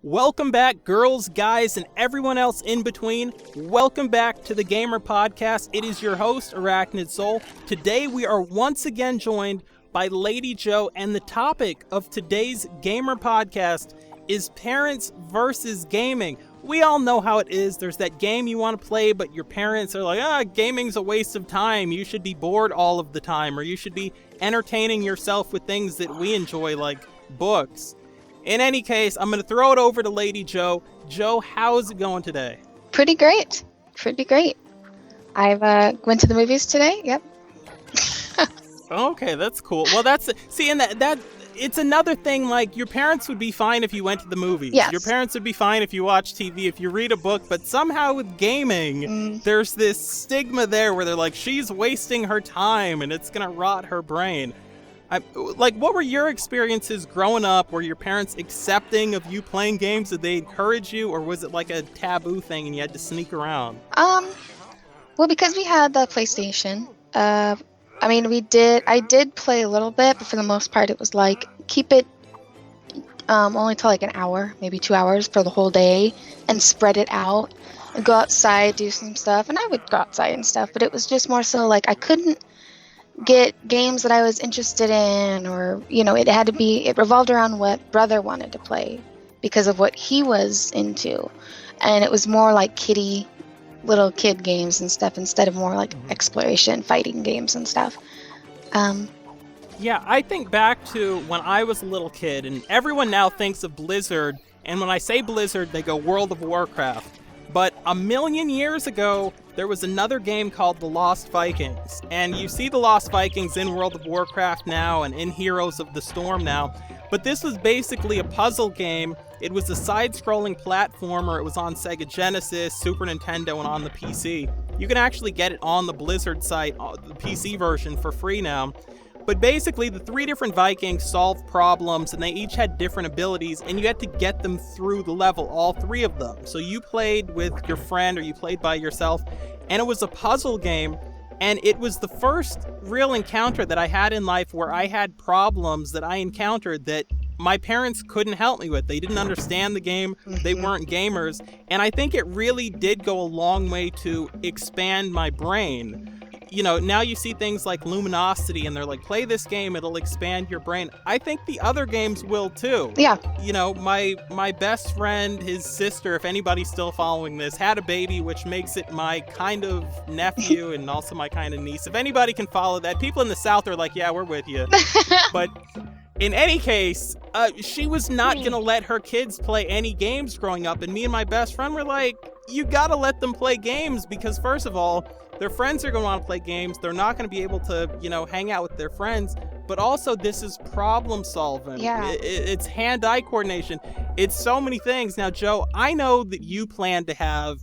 Welcome back, girls, guys, and everyone else in between. Welcome back to the Gamer Podcast. It is your host, Arachnid Soul. Today we are once again joined by Lady Joe, and the topic of today's Gamer Podcast is parents versus gaming. We all know how it is. There's that game you want to play, but your parents are like, gaming's a waste of time. You should be bored all of the time, or you should be entertaining yourself with things that we enjoy, like books. In any case, I'm going to throw it over to Lady Joe. Joe, how's it going today? Pretty great. I've went to the movies today. Yep. Okay, that's cool. Well, and that it's another thing. Like, your parents would be fine if you went to the movies. Yes. Your parents would be fine if you watch TV, if you read a book. But somehow with gaming, there's this stigma there where they're like, she's wasting her time and it's going to rot her brain. What were your experiences growing up? Were your parents accepting of you playing games? Did they encourage you, or was it like a taboo thing and you had to sneak around? Well, because we had the PlayStation, I did play a little bit, but for the most part, it was like, keep it only till like an hour, maybe 2 hours for the whole day, and spread it out, and go outside, do some stuff, and I would go outside and stuff, but it was just more so like I couldn't get games that I was interested in, or it revolved around what brother wanted to play because of what he was into, and it was more like little kid games and stuff instead of more like exploration fighting games and stuff. Yeah, I think back to when I was a little kid, and everyone now thinks of Blizzard, and when I say Blizzard they go World of Warcraft, but a million years ago there was another game called The Lost Vikings, and you see The Lost Vikings in World of Warcraft now and in Heroes of the Storm now, but this was basically a puzzle game. It was a side-scrolling platformer. It was on Sega Genesis, Super Nintendo, and on the PC. You can actually get it on the Blizzard site, the PC version, for free now. But basically, the three different Vikings solved problems, and they each had different abilities, and you had to get them through the level, all three of them. So you played with your friend, or you played by yourself, and it was a puzzle game, and it was the first real encounter that I had in life where I had problems that I encountered that my parents couldn't help me with. They didn't understand the game, they weren't gamers, and I think it really did go a long way to expand my brain. Now you see things like Luminosity, and they're like, play this game, it'll expand your brain. I think the other games will too. Yeah. My best friend, his sister, if anybody's still following this, had a baby, which makes it my kind of nephew and also my kind of niece. If anybody can follow that, people in the South are like, yeah, we're with you. But in any case, she was not going to let her kids play any games growing up, and me and my best friend were like, you gotta let them play games, because first of all, their friends are going to want to play games. They're not going to be able to, hang out with their friends. But also, this is problem solving. Yeah. It's hand-eye coordination. It's so many things. Now, Joe, I know that you plan to have,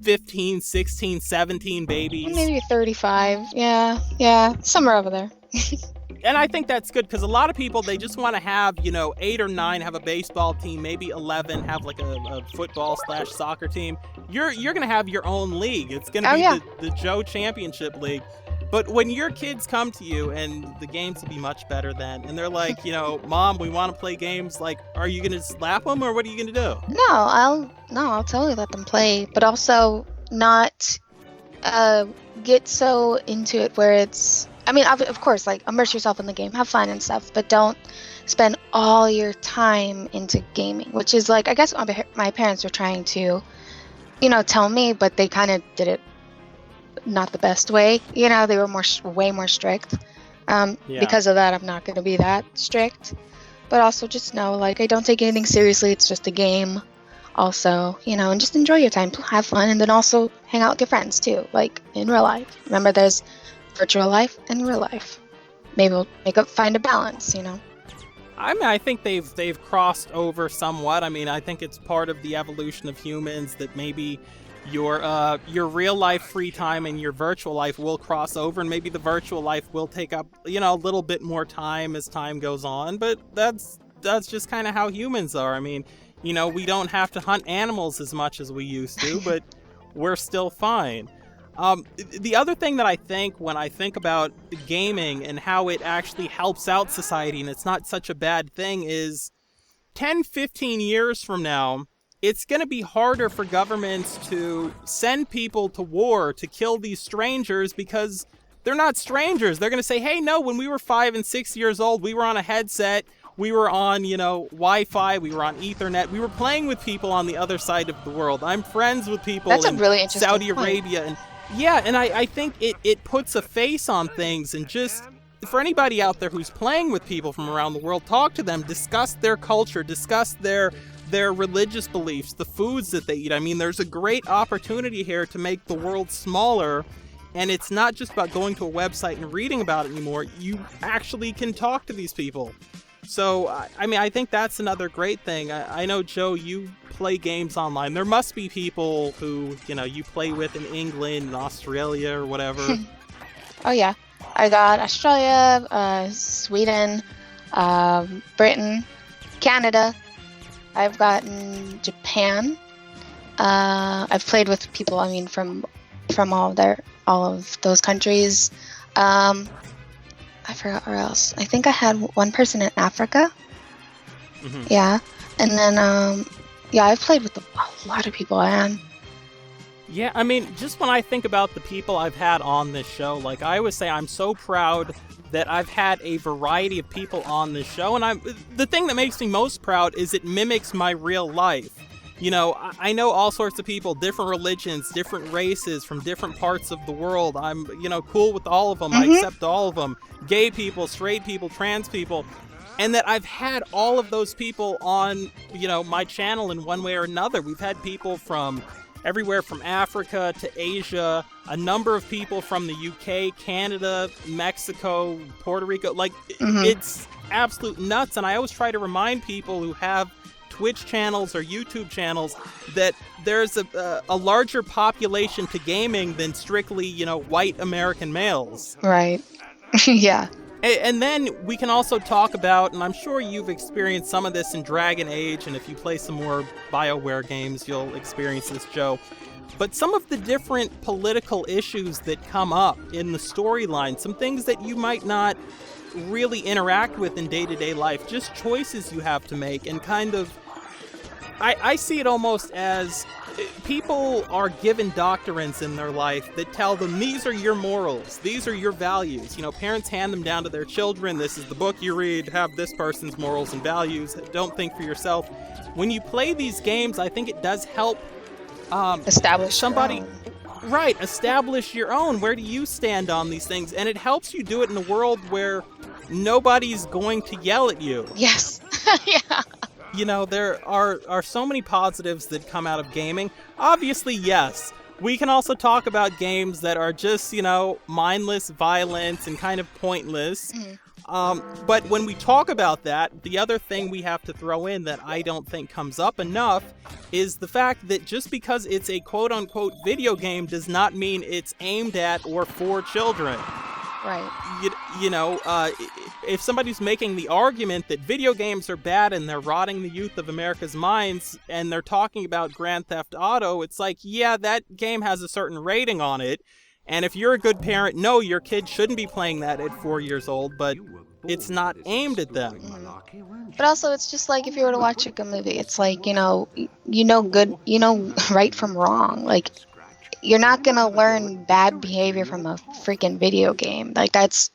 15, 16, 17 babies? Maybe 35. Yeah. Somewhere over there. And I think that's good, because a lot of people, they just want to have, 8 or 9 have a baseball team, maybe 11 have like a football/soccer team. You're going to have your own league. It's going to be the Joe Championship League. But when your kids come to you, and the games will be much better then, and they're like, Mom, we want to play games, like, are you going to slap them, or what are you going to do? No, I'll totally let them play, but also not get so into it where it's, of course, like, immerse yourself in the game, have fun and stuff, but don't spend all your time into gaming, which is like, I guess my parents were trying to, tell me, but they kind of did it not the best way. They were way more strict. Because of that, I'm not going to be that strict. But also just know, like, I don't take anything seriously. It's just a game. Also, and just enjoy your time, have fun, and then also hang out with your friends too, like in real life. Remember, there's virtual life and real life. Maybe we'll find a balance. I think they've crossed over somewhat. I think it's part of the evolution of humans that maybe your real life free time and your virtual life will cross over, and maybe the virtual life will take up a little bit more time as time goes on. But that's just kind of how humans are. We don't have to hunt animals as much as we used to, but we're still fine. The other thing that I think when I think about gaming and how it actually helps out society, and it's not such a bad thing, is 10, 15 years from now, it's going to be harder for governments to send people to war to kill these strangers because they're not strangers. They're going to say, hey, no, when we were 5 and 6 years old, we were on a headset, we were on, Wi-Fi, we were on Ethernet, we were playing with people on the other side of the world. I'm friends with people in really interesting Saudi point. Arabia. And and I think it puts a face on things, and just for anybody out there who's playing with people from around the world, talk to them, discuss their culture, discuss their religious beliefs, the foods that they eat. I mean, there's a great opportunity here to make the world smaller, and it's not just about going to a website and reading about it anymore. You actually can talk to these people. So, I think that's another great thing. I know, Joe, you play games online. There must be people who, you play with in England and Australia or whatever. Oh, yeah. I got Australia, Sweden, Britain, Canada. I've gotten Japan. I've played with people, from all of those countries. I forgot where else. I think I had one person in Africa. Mm-hmm. Yeah. And then, I've played with a lot of people, Yeah, just when I think about the people I've had on this show, like I always say, I'm so proud that I've had a variety of people on this show. And the thing that makes me most proud is it mimics my real life. I know all sorts of people, different religions, different races from different parts of the world. I'm, cool with all of them. Mm-hmm. I accept all of them. Gay people, straight people, trans people. And that I've had all of those people on, my channel in one way or another. We've had people from everywhere from Africa to Asia, a number of people from the UK, Canada, Mexico, Puerto Rico. Like, It's absolute nuts. And I always try to remind people who have Twitch channels or YouTube channels that there's a larger population to gaming than strictly, white American males. Right. Yeah. And then we can also talk about, and I'm sure you've experienced some of this in Dragon Age, and if you play some more BioWare games, you'll experience this, Joe. But some of the different political issues that come up in the storyline, some things that you might not really interact with in day-to-day life, just choices you have to make, and kind of, I see it almost as people are given doctrines in their life that tell them these are your morals, these are your values. Parents hand them down to their children. This is the book you read, have this person's morals and values. Don't think for yourself. When you play these games, I think it does help establish somebody. Right, establish your own. Where do you stand on these things? And it helps you do it in a world where nobody's going to yell at you. Yes. Yeah. There are so many positives that come out of gaming. Obviously, yes. We can also talk about games that are just, mindless violence and kind of pointless. Mm-hmm. But when we talk about that, the other thing we have to throw in that I don't think comes up enough is the fact that just because it's a quote-unquote video game does not mean it's aimed at or for children. Right. If somebody's making the argument that video games are bad and they're rotting the youth of America's minds, and they're talking about Grand Theft Auto, it's like, yeah, that game has a certain rating on it. And if you're a good parent, no, your kid shouldn't be playing that at 4 years old, but it's not aimed at them. But also, it's just like if you were to watch a good movie, it's like, good, right from wrong. Like, you're not going to learn bad behavior from a freaking video game. Like, that's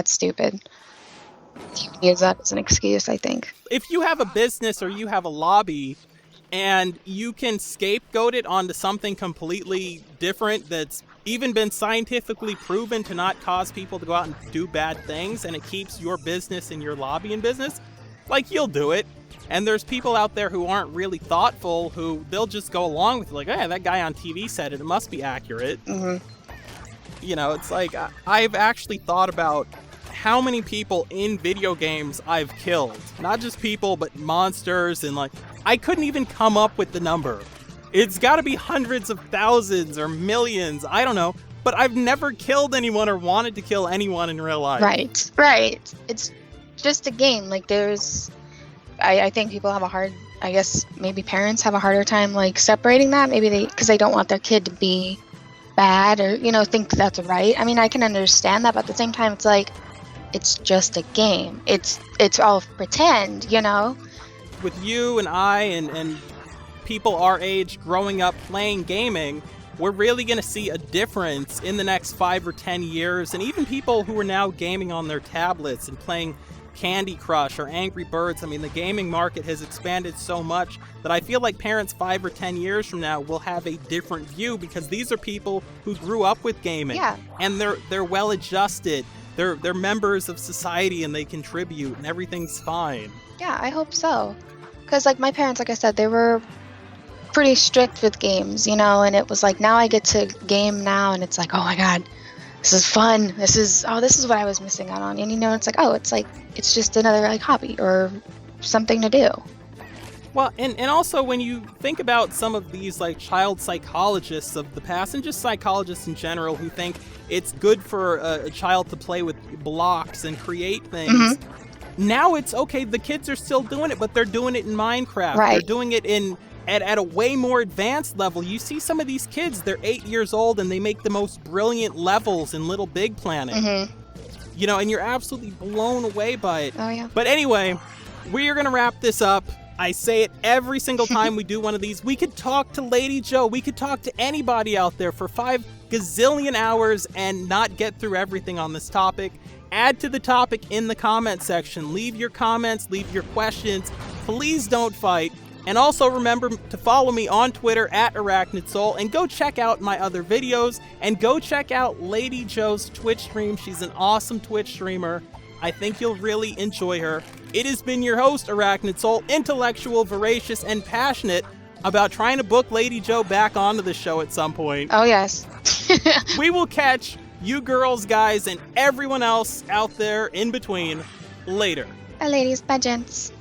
stupid. You can use that as an excuse, I think. If you have a business or you have a lobby and you can scapegoat it onto something completely different that's even been scientifically proven to not cause people to go out and do bad things, and it keeps your business and your lobby in business, like, you'll do it. And there's people out there who aren't really thoughtful, who they'll just go along with, like, hey, that guy on TV said it must be accurate. Mm-hmm. It's like, I've actually thought about how many people in video games I've killed. Not just people, but monsters, and I couldn't even come up with the number. It's gotta be hundreds of thousands or millions, I don't know, but I've never killed anyone or wanted to kill anyone in real life. Right. It's just a game. Like, I think people have I guess maybe parents have a harder time, separating that. Maybe because they don't want their kid to be bad or, think that's right. I can understand that, but at the same time, it's like, it's just a game. It's all pretend, with you and I and people our age growing up playing gaming, we're really going to see a difference in the next 5 or 10 years. And even people who are now gaming on their tablets and playing Candy Crush or Angry Birds. I mean, the gaming market has expanded so much that I feel like parents 5 or 10 years from now will have a different view, because these are people who grew up with gaming. Yeah. And they're well adjusted. They're members of society and they contribute and everything's fine. Yeah, I hope so. Because, like, my parents, like I said, they were pretty strict with games, you know, and it was like, now I get to game now, and it's like, oh my god, this is fun. This is what I was missing out on. And, you know, it's like, it's just another, like, hobby or something to do. Well, and also when you think about some of these, like, child psychologists of the past, and just psychologists in general, who think it's good for a child to play with blocks and create things. Mm-hmm. Now it's okay, the kids are still doing it, but they're doing it in Minecraft. Right. They're doing it at a way more advanced level. You see some of these kids, they're 8 years old and they make the most brilliant levels in Little Big Planet. Mm-hmm. You know, and you're absolutely blown away by it. Oh, yeah. But anyway, we are going to wrap this up. I say it every single time we do one of these. We could talk to Lady Joe. We could talk to anybody out there for 5 gazillion hours and not get through everything on this topic. Add to the topic in the comment section. Leave your comments, leave your questions. Please don't fight. And also remember to follow me on Twitter at ArachnidSoul, and go check out my other videos, and go check out Lady Joe's Twitch stream. She's an awesome Twitch streamer. I think you'll really enjoy her. It has been your host, ArachnidSoul, intellectual, voracious, and passionate about trying to book Lady Joe back onto the show at some point. Oh, yes. We will catch you girls, guys, and everyone else out there in between later. Bye, ladies. Bye, gents.